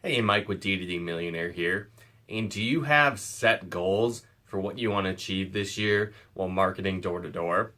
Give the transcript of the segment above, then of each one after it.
Hey, Mike with Door-to-Door Millionaire here. And do you have set goals for what you want to achieve this year while marketing door to door?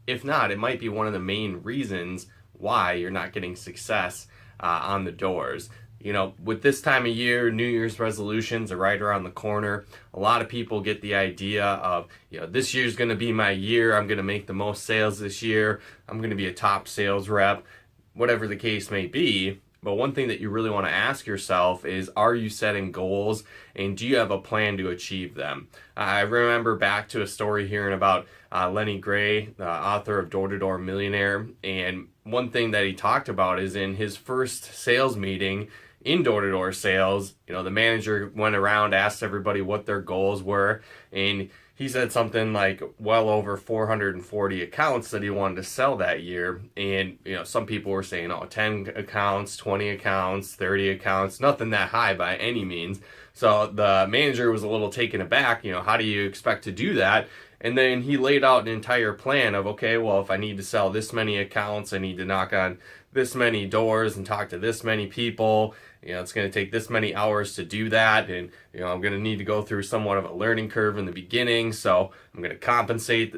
If not, it might be one of the main reasons why you're not getting success on the doors. You know, with this time of year, New Year's resolutions are right around the corner. A lot of people get the idea of, this year's going to be my year. I'm going to make the most sales this year. I'm going to be a top sales rep, whatever the case may be. But one thing that you really want to ask yourself is, are you setting goals and do you have a plan to achieve them? I remember back to a story hearing about Lenny Gray, the author of Door-to-Door Millionaire. And one thing that he talked about is in his first sales meeting in door-to-door sales, the manager went around, asked everybody what their goals were, and he said something like well over 440 accounts that he wanted to sell that year. And, some people were saying, 10 accounts, 20 accounts, 30 accounts, nothing that high by any means. So the manager was a little taken aback, how do you expect to do that? And then he laid out an entire plan of, okay, well, if I need to sell this many accounts, I need to knock on this many doors and talk to this many people. It's going to take this many hours to do that. And, I'm going to need to go through somewhat of a learning curve in the beginning. So I'm going to compensate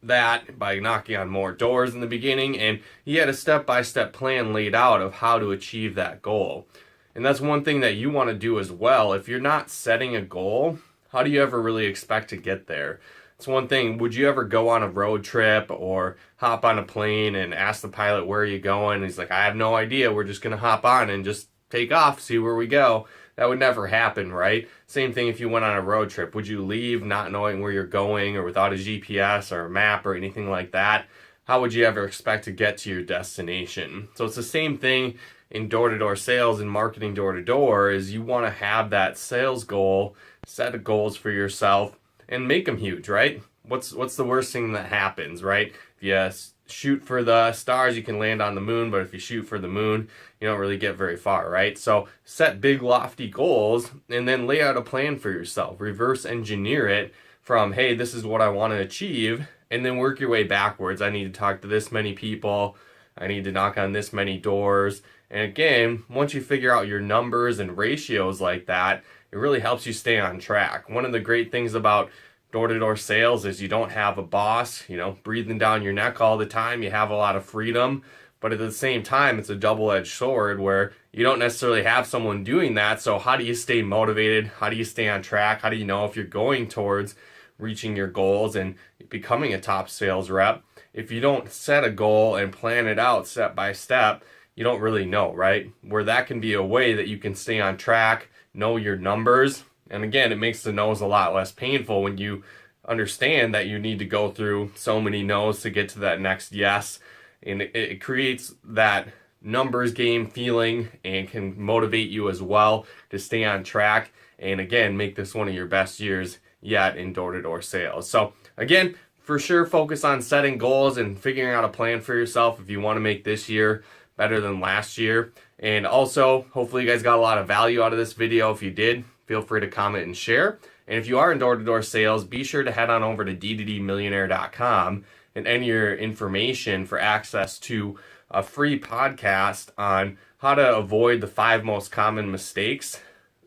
that by knocking on more doors in the beginning. And he had a step-by-step plan laid out of how to achieve that goal. And that's one thing that you want to do as well. If you're not setting a goal, how do you ever really expect to get there? It's one thing, would you ever go on a road trip or hop on a plane and ask the pilot, where are you going? And he's like, I have no idea. We're just going to hop on and just take off, see where we go. That would never happen, right? Same thing if you went on a road trip. Would you leave not knowing where you're going or without a GPS or a map or anything like that? How would you ever expect to get to your destination? So it's the same thing in door-to-door sales and marketing door-to-door is you want to have that sales goal, set goals for yourself, and make them huge, right? What's the worst thing that happens, right? If you shoot for the stars, you can land on the moon, but if you shoot for the moon, you don't really get very far, right? So set big, lofty goals and then lay out a plan for yourself. Reverse engineer it from, hey, this is what I want to achieve, and then work your way backwards. I need to talk to this many people. I need to knock on this many doors. And again, once you figure out your numbers and ratios like that, it really helps you stay on track. One of the great things about door-to-door sales is you don't have a boss, breathing down your neck all the time. You have a lot of freedom, but at the same time, it's a double-edged sword where you don't necessarily have someone doing that. So how do you stay motivated? How do you stay on track? How do you know if you're going towards reaching your goals and becoming a top sales rep? If you don't set a goal and plan it out step by step, you don't really know, right? Where that can be a way that you can stay on track, know your numbers. And again, it makes the no's a lot less painful when you understand that you need to go through so many no's to get to that next yes. And it creates that numbers game feeling and can motivate you as well to stay on track. And again, make this one of your best years yet in door-to-door sales. So again, for sure, focus on setting goals and figuring out a plan for yourself if you want to make this year better than last year. And also, hopefully you guys got a lot of value out of this video. If you did, feel free to comment and share. And if you are in door-to-door sales, be sure to head on over to door-to-doormillionaire.com and enter your information for access to a free podcast on how to avoid the 5 most common mistakes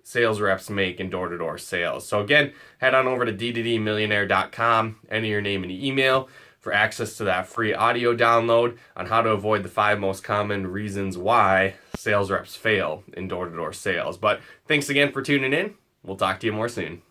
sales reps make in door-to-door sales. So again, head on over to door-to-doormillionaire.com, enter your name and email for access to that free audio download on how to avoid the 5 most common reasons why sales reps fail in door-to-door sales. But thanks again for tuning in. We'll talk to you more soon.